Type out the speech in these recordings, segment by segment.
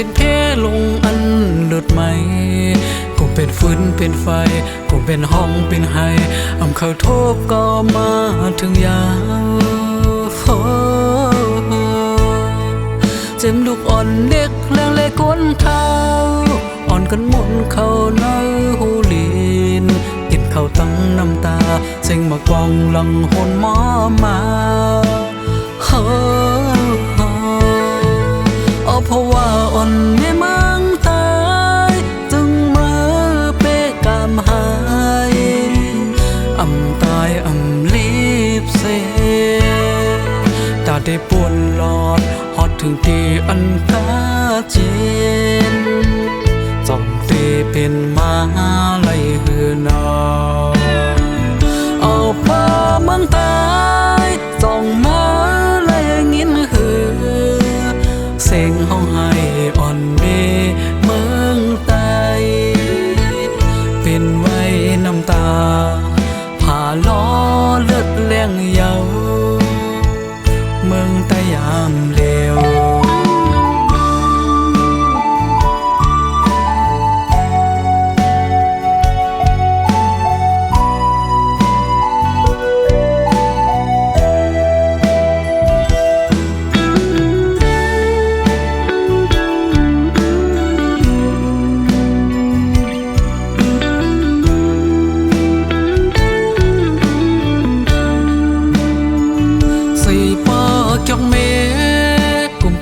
เป็นเพลงอันเลือดไหมคงเป็นฟืนเป็นไฟคงเป็นห้องเป็นไห้อำเขาโทบก็มาถึงยาวเจ็มลูกอ่อนเล็กแรงเลยก้นเท้าอ่อนกันหมุนเข้าในหูลีนกินข้าวตั้งน้ำตาเซ็งมากองหลังหนหมอมาเพราะว่าอ่อนในเมืองตายจึงมาเปกามหายตายรีบเสตาได้ปวนหลอดฮอดถึงที่อันตาเจนจ้องเตเป็นมาไล่หือนอเอาป่าเมืองตายจ้องมาไล่งินหือเสียงห้องให้อ่อนเมเมืองใต้เป็นไว้น้ำตาผ่าล้อเลือดแรงเยาเมืองใต้ยามเลว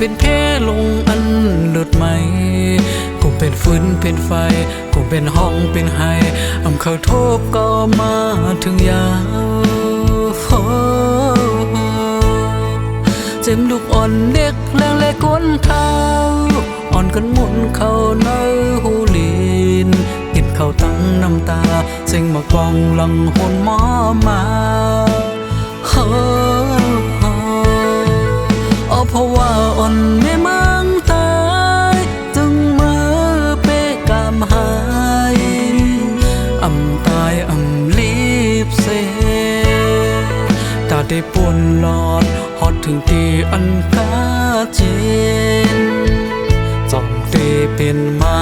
เป็นเพลงอันเลือดไหมคงเป็นฟืนเป็นไฟคงเป็นห้องเป็นไห้อำเขาโทบก็มาถึงยาวเจ็มลูกอ่อนเด็กแรงเลยก้นเท้าอ่อนกันหมุนเข้าในหูลีนกินข้าวตั้งน้ำตาเซ็งมากองหลังหนหมอมาเพราะว่าอ่อนในเมืองตายจึงมาเปกามหายตายรีบเสตาได้ปวนหลอดฮอดถึงที่อันกาเจนจ้องเตเป็นมา